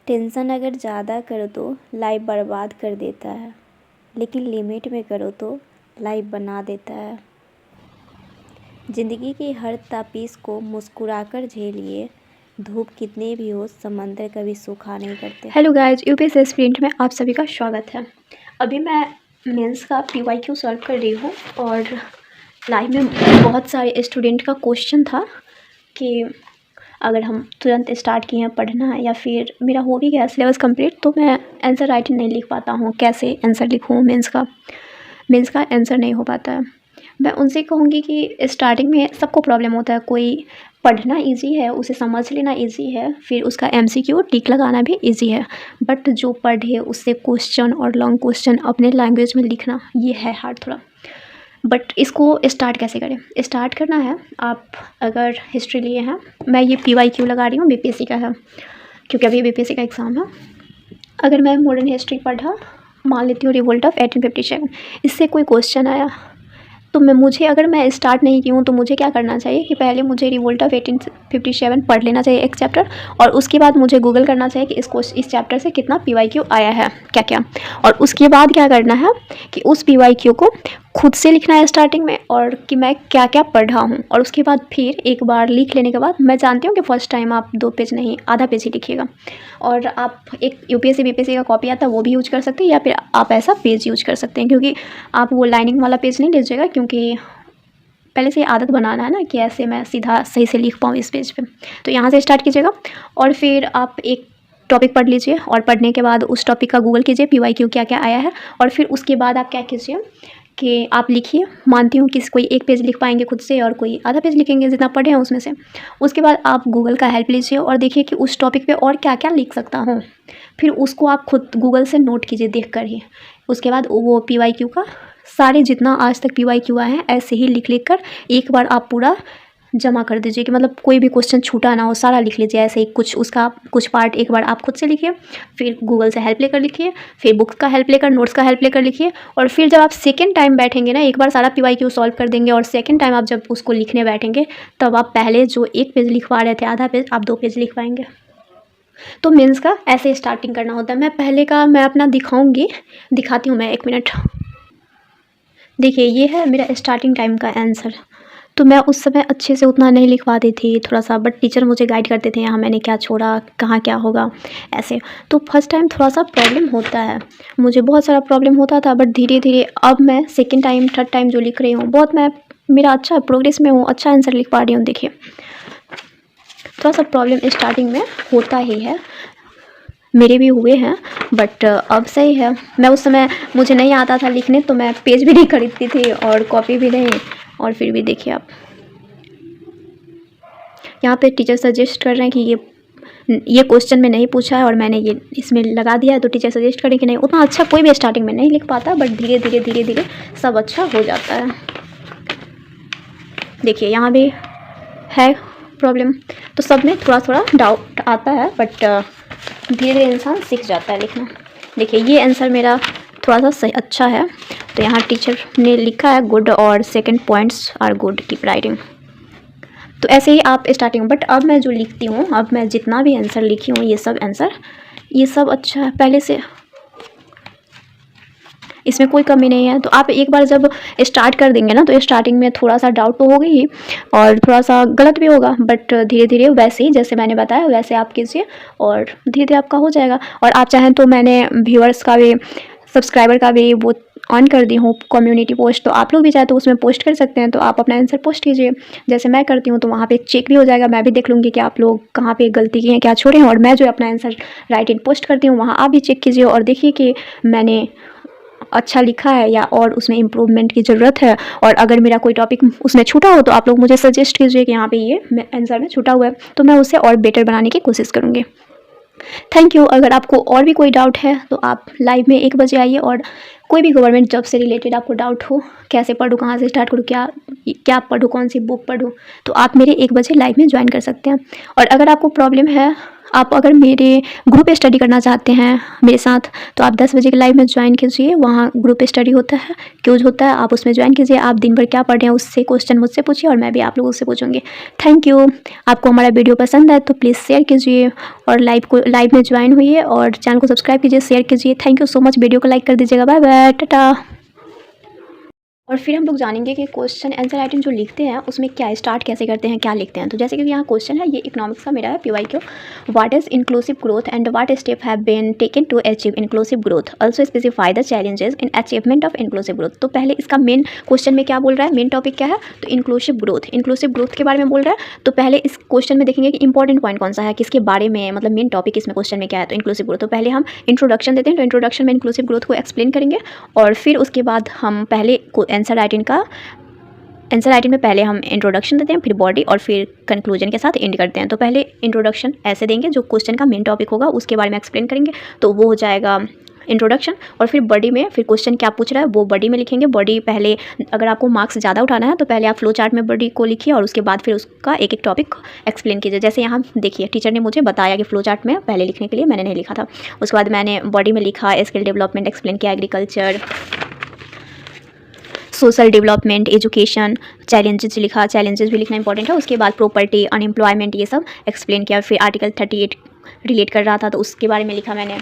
Tension अगर ज़्यादा करो तो लाइफ बर्बाद कर देता है, लेकिन लिमिट में करो तो लाइफ बना देता है। ज़िंदगी की हर तापीस को मुस्कुराकर झेलिए, धूप कितने भी हो समंदर कभी सूखा नहीं करते। हेलो गाइस, यूपीएससी एस्पिरेंट में आप सभी का स्वागत है। अभी मैं मेंस का पीवाईक्यू सॉल्व कर रही हूँ और लाइव में बहुत सारे स्टूडेंट का क्वेश्चन था कि अगर हम तुरंत स्टार्ट किए हैं पढ़ना या फिर मेरा हो भी गया सिलेबस कंप्लीट तो मैं आंसर राइटिंग नहीं लिख पाता हूँ, कैसे आंसर लिखूँ। मेंस का आंसर नहीं हो पाता है। मैं उनसे कहूँगी कि स्टार्टिंग में सबको प्रॉब्लम होता है। कोई पढ़ना इजी है, उसे समझ लेना इजी है, फिर उसका एमसीक्यू टिक लगाना भी इजी है, बट जो पढ़े उससे क्वेश्चन और लॉन्ग क्वेश्चन अपने लैंग्वेज में लिखना ये है हार्ड थोड़ा। बट इसको स्टार्ट कैसे करें? स्टार्ट करना है, आप अगर हिस्ट्री लिए हैं, मैं ये पीवाईक्यू लगा रही हूँ, बीपीएससी का है क्योंकि अभी बीपीएससी का एग्ज़ाम है। अगर मैं मॉडर्न हिस्ट्री पढ़ा, मान लेती हूँ रिवोल्ट ऑफ 1857, इससे कोई क्वेश्चन आया तो मुझे अगर मैं स्टार्ट नहीं की हूँ तो मुझे क्या करना चाहिए कि पहले मुझे रिवोल्ट ऑफ 1857 पढ़ लेना चाहिए एक चैप्टर, और उसके बाद मुझे गूगल करना चाहिए कि इस चैप्टर से कितना पीवाईक्यू आया है क्या क्या, और उसके बाद क्या करना है कि उस पीवाईक्यू को खुद से लिखना है स्टार्टिंग में, और कि मैं क्या क्या पढ़ा हूँ। और उसके बाद फिर एक बार लिख लेने के बाद, मैं जानती हूँ कि फ़र्स्ट टाइम आप 2 पेज नहीं आधा पेज ही लिखिएगा, और आप एक यूपीएससी बीपीएससी का कॉपी आता है वो भी यूज कर सकते हैं, या फिर आप ऐसा पेज यूज कर सकते हैं, क्योंकि आप वो लाइनिंग वाला पेज नहीं लीजिएगा, क्योंकि पहले से आदत बनाना है ना कि ऐसे मैं सीधा सही से लिख पाऊँ इस पेज पे। तो यहाँ से स्टार्ट कीजिएगा और फिर आप एक टॉपिक पढ़ लीजिए, और पढ़ने के बाद उस टॉपिक का गूगल कीजिए पीवाईक्यू क्या क्या आया है, और फिर उसके बाद आप क्या कीजिए कि आप लिखिए। मानती हूँ कि कोई एक पेज लिख पाएंगे खुद से और कोई आधा पेज लिखेंगे जितना पढ़े हैं उसमें से। उसके बाद आप गूगल का हेल्प लीजिए और देखिए कि उस टॉपिक पे और क्या क्या लिख सकता हूँ, फिर उसको आप खुद गूगल से नोट कीजिए देख कर ही। उसके बाद वो पीवाईक्यू का सारे जितना आज तक पीवाईक्यू आए हैं ऐसे ही लिख कर एक बार आप पूरा जमा कर दीजिए, कि मतलब कोई भी क्वेश्चन छूटा ना हो, सारा लिख लीजिए ऐसे ही। कुछ पार्ट एक बार आप खुद से लिखिए, फिर गूगल से हेल्प लेकर लिखिए, फिर बुक्स का हेल्प लेकर, नोट्स का हेल्प लेकर लिखिए, और फिर जब आप सेकेंड टाइम बैठेंगे ना, एक बार सारा पीवाईक्यू सॉल्व कर देंगे और सेकेंड टाइम आप जब उसको लिखने बैठेंगे तब आप पहले जो एक पेज लिखवा रहे थे आधा पेज, आप 2 पेज लिख पाएंगे। तो मेंस का ऐसे स्टार्टिंग करना होता है। मैं अपना दिखाती हूँ मैं, 1 मिनट। देखिए ये है मेरा स्टार्टिंग टाइम का आंसर। तो मैं उस समय अच्छे से उतना नहीं लिख पाती थी थोड़ा सा, बट टीचर मुझे गाइड करते थे, यहाँ मैंने क्या छोड़ा, कहाँ क्या होगा, ऐसे। तो फर्स्ट टाइम थोड़ा सा प्रॉब्लम होता है, मुझे बहुत सारा प्रॉब्लम होता था, बट धीरे धीरे अब मैं सेकेंड टाइम थर्ड टाइम जो लिख रही हूँ मेरा अच्छा प्रोग्रेस में हूँ, अच्छा आंसर लिख पा रही हूँ। देखिए थोड़ा सा प्रॉब्लम स्टार्टिंग में होता ही है, मेरे भी हुए हैं, बट अब सही है। मैं उस समय मुझे नहीं आता था लिखने, तो मैं पेज भी नहीं खरीदती थी और कॉपी भी नहीं, और फिर भी देखिए आप यहाँ पे टीचर सजेस्ट कर रहे हैं कि ये क्वेश्चन में नहीं पूछा है और मैंने ये इसमें लगा दिया है, तो टीचर सजेस्ट करें कि नहीं, उतना अच्छा कोई भी स्टार्टिंग में नहीं लिख पाता, बट धीरे धीरे सब अच्छा हो जाता है। देखिए यहाँ भी है प्रॉब्लम, तो सब में थोड़ा थोड़ा डाउट आता है, बट धीरे धीरे इंसान सीख जाता है लिखना। देखिए ये आंसर मेरा थोड़ा सा सही अच्छा है, तो यहाँ टीचर ने लिखा है गुड, और second points are good, keep writing. तो ऐसे ही आप स्टार्टिंग, बट अब मैं जो लिखती हूँ, अब मैं जितना भी आंसर लिखी हूँ ये सब अच्छा है पहले से, इसमें कोई कमी नहीं है। तो आप एक बार जब स्टार्ट कर देंगे ना, तो स्टार्टिंग में थोड़ा सा डाउट तो होगा ही और थोड़ा सा गलत भी होगा, बट धीरे धीरे वैसे ही जैसे मैंने बताया वैसे आप कीजिए और धीरे धीरे आपका हो जाएगा। और आप चाहें तो मैंने व्यूअर्स का भी, सब्सक्राइबर का भी वो ऑन कर दी हूँ कम्युनिटी पोस्ट, तो आप लोग भी चाहे तो उसमें पोस्ट कर सकते हैं, तो आप अपना आंसर पोस्ट कीजिए जैसे मैं करती हूँ, तो वहाँ पे चेक भी हो जाएगा, मैं भी देख लूँगी कि आप लोग कहाँ पे गलती की हैं, क्या छोड़े हैं, और मैं जो अपना आंसर राइटिंग पोस्ट करती हूँ वहाँ आप भी चेक कीजिए और देखिए कि मैंने अच्छा लिखा है या और उसमें इम्प्रूवमेंट की ज़रूरत है। और अगर मेरा कोई टॉपिक उसमें छूटा हो तो आप लोग मुझे सजेस्ट कीजिए कि यहाँ पे ये आंसर में छूटा हुआ है, तो मैं उसे और बेटर बनाने की कोशिश करूँगी। Thank you. अगर आपको और भी कोई डाउट है तो आप लाइव में 1 बजे आइए, और कोई भी गवर्नमेंट जॉब से रिलेटेड आपको डाउट हो, कैसे पढूँ, कहाँ से स्टार्ट करूँ, क्या पढूँ, कौन सी बुक पढूँ, तो आप मेरे 1 बजे लाइव में ज्वाइन कर सकते हैं। और अगर आपको प्रॉब्लम है आप अगर मेरे ग्रुप स्टडी करना चाहते हैं मेरे साथ, तो आप 10 बजे के लाइव में ज्वाइन कीजिए। वहाँ ग्रुप स्टडी होता है, क्यूज होता है, आप उसमें ज्वाइन कीजिए। आप दिन भर क्या पढ़ रहे हैं उससे क्वेश्चन मुझसे पूछिए और मैं भी आप लोगों से पूछूंगी। Thank you. आपको हमारा वीडियो पसंद आए तो प्लीज़ शेयर कीजिए और लाइव में ज्वाइन हुई और चैनल को सब्सक्राइब कीजिए, शेयर कीजिए। Thank you so much. Video को लाइक कर दीजिएगा। Bye bye, tata. और फिर हम लोग जानेंगे कि क्वेश्चन आंसर राइटिंग जो लिखते हैं उसमें क्या स्टार्ट कैसे करते हैं, क्या लिखते हैं। तो जैसे कि यहाँ क्वेश्चन है, ये इकोनॉमिक्स का मेरा है PYQ। What is inclusive growth and what step have been taken to achieve inclusive growth, also specify the challenges in achievement of inclusive growth. तो पहले इसका मेन क्वेश्चन में क्या बोल रहा है, मेन टॉपिक क्या है, तो इंक्लूसिव ग्रोथ के बारे में बोल रहा है। तो पहले इस क्वेश्चन में देखेंगे कि इंपॉर्टेंट पॉइंट कौन सा है, किसके बारे में, मतलब मेन टॉपिक इसमें क्वेश्चन में क्या है, तो इंक्लूसिव ग्रोथ। तो पहले हम इंट्रोडक्शन देते हैं, तो इंट्रोडक्शन में इंक्लूसिव ग्रोथ को एक्सप्लेन करेंगे और फिर उसके बाद हम पहले आंसर राइटिंग में पहले हम इंट्रोडक्शन देते हैं, फिर बॉडी और फिर कंक्लूजन के साथ एंड करते हैं। तो पहले इंट्रोडक्शन ऐसे देंगे, जो क्वेश्चन का मेन टॉपिक होगा उसके बारे में एक्सप्लेन करेंगे, तो वो हो जाएगा इंट्रोडक्शन। और फिर बॉडी में फिर क्वेश्चन क्या पूछ रहा है वो बॉडी में लिखेंगे। बॉडी पहले, अगर आपको मार्क्स ज़्यादा उठाना है तो पहले आप फ्लो चार्ट में बॉडी को लिखिए और उसके बाद फिर उसका एक एक टॉपिक एक्सप्लेन कीजिए। जैसे यहाँ देखिए, टीचर ने मुझे बताया कि फ्लो चार्ट में पहले लिखने के लिए मैंने नहीं लिखा था। उसके बाद मैंने बॉडी में लिखा, स्किल डेवलपमेंट एक्सप्लेन किया, agriculture, social development, education, challenges लिखा, चैलेंजेस भी लिखना इंपॉर्टेंट है। उसके बाद प्रॉपर्टी, अनएम्प्लॉयमेंट, ये सब एक्सप्लेन किया। फिर आर्टिकल 38 रिलेट कर रहा था तो उसके बारे में लिखा मैंने।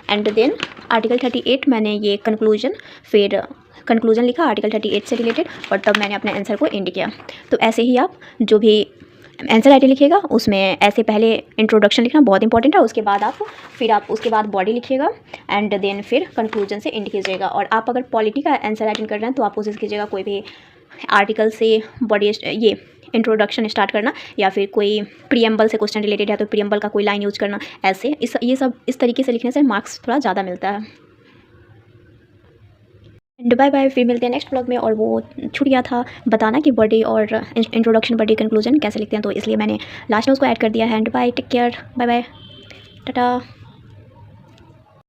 एंड देन आर्टिकल 38 मैंने ये कंक्लूजन, फिर कंक्लूजन लिखा आर्टिकल 38 से रिलेटेड, और तब मैंने अपने आंसर को एंड किया। तो ऐसे ही आप जो भी आंसर राइटिंग लिखिएगा उसमें ऐसे पहले इंट्रोडक्शन लिखना बहुत इंपॉर्टेंट है। उसके बाद आप उसके बाद बॉडी लिखिएगा एंड देन फिर कंक्लूजन से एंड कीजिएगा। और आप अगर पॉलिटी का आंसर राइटिंग कर रहे हैं तो आप कोशिश कीजिएगा कोई भी आर्टिकल से बॉडी ये इंट्रोडक्शन स्टार्ट करना, या फिर कोई प्रीएम्बल से क्वेश्चन रिलेटेड है तो प्रीएम्बल का कोई लाइन यूज करना। ऐसे ये सब इस तरीके से लिखने से मार्क्स थोड़ा ज़्यादा मिलता है। एंड बाय बाय, फिर मिलते हैं नेक्स्ट ब्लॉग में। और वो छूट गया था बताना कि बॉडी और इंट्रोडक्शन, बॉडी, कंक्लूजन कैसे लिखते हैं, तो इसलिए मैंने लास्ट में उसको ऐड कर दिया है। And bye, take care, bye bye, Tata.